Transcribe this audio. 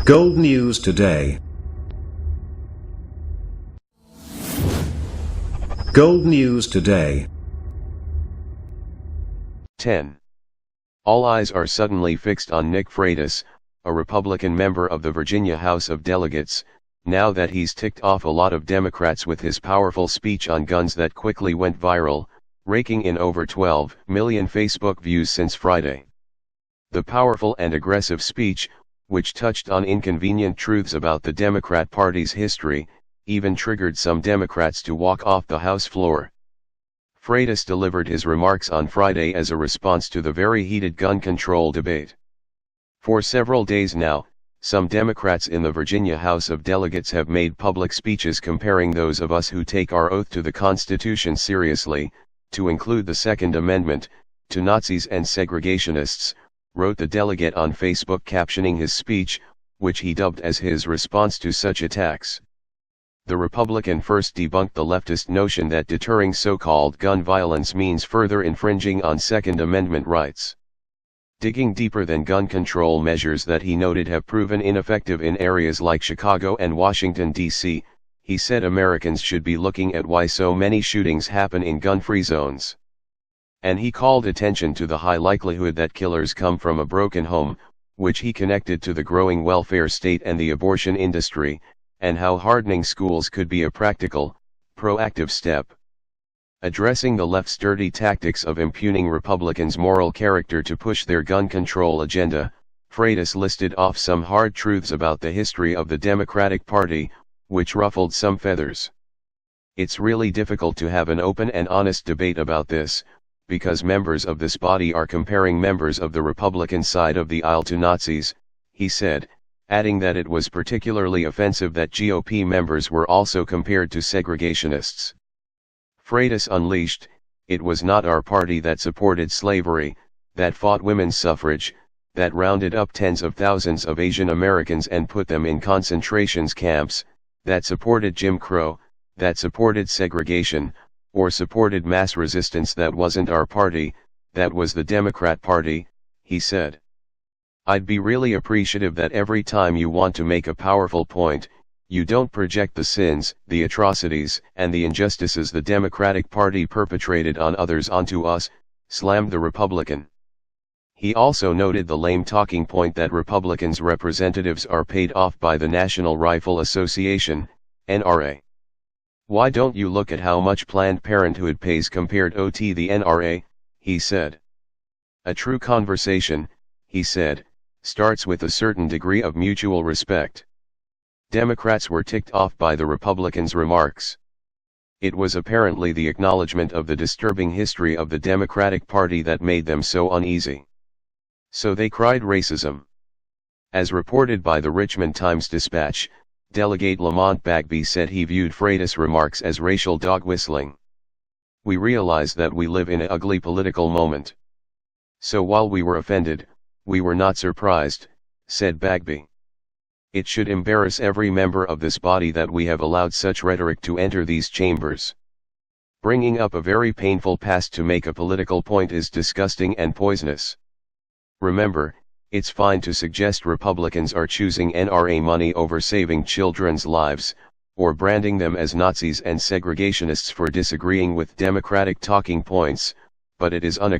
Gold News Today. Gold News Today. 10. All eyes are suddenly fixed on Nick Freitas, a Republican member of the Virginia House of Delegates, now that he's ticked off a lot of Democrats with his powerful speech on guns that quickly went viral, raking in over 12 million Facebook views since Friday. The powerful and aggressive speech, which touched on inconvenient truths about the Democrat Party's history, even triggered some Democrats to walk off the House floor. Freitas delivered his remarks on Friday as a response to the very heated gun control debate. For several days now, some Democrats in the Virginia House of Delegates have made public speeches comparing those of us who take our oath to the Constitution seriously, to include the Second Amendment, to Nazis and segregationists, wrote the delegate on Facebook, captioning his speech, which he dubbed as his response to such attacks. The Republican first debunked the leftist notion that deterring so-called gun violence means further infringing on Second Amendment rights. Digging deeper than gun control measures that he noted have proven ineffective in areas like Chicago and Washington, D.C., he said Americans should be looking at why so many shootings happen in gun-free zones. And he called attention to the high likelihood that killers come from a broken home, which he connected to the growing welfare state and the abortion industry, and how hardening schools could be a practical, proactive step. Addressing the left's dirty tactics of impugning Republicans' moral character to push their gun control agenda, Freitas listed off some hard truths about the history of the Democratic Party, which ruffled some feathers. It's really difficult to have an open and honest debate about this, because members of this body are comparing members of the Republican side of the aisle to Nazis, he said, adding that it was particularly offensive that GOP members were also compared to segregationists. Freitas unleashed, "It was not our party that supported slavery, that fought women's suffrage, that rounded up tens of thousands of Asian Americans and put them in concentration camps, that supported Jim Crow, that supported segregation, or supported mass resistance. That wasn't our party, that was the Democrat Party," he said. "I'd be really appreciative that every time you want to make a powerful point, you don't project the sins, the atrocities, and the injustices the Democratic Party perpetrated on others onto us," slammed the Republican. He also noted the lame talking point that Republicans' representatives are paid off by the National Rifle Association, NRA. "Why don't you look at how much Planned Parenthood pays compared to the NRA, he said. "A true conversation," he said, "starts with a certain degree of mutual respect." Democrats were ticked off by the Republicans' remarks. It was apparently the acknowledgement of the disturbing history of the Democratic Party that made them so uneasy. So they cried racism. As reported by the Richmond Times-Dispatch, Delegate Lamont Bagby said he viewed Freitas' remarks as racial dog whistling. "We realize that we live in an ugly political moment. So while we were offended, we were not surprised," said Bagby. "It should embarrass every member of this body that we have allowed such rhetoric to enter these chambers. Bringing up a very painful past to make a political point is disgusting and poisonous. Remember, it's fine to suggest Republicans are choosing NRA money over saving children's lives, or branding them as Nazis and segregationists for disagreeing with Democratic talking points, but it is unacceptable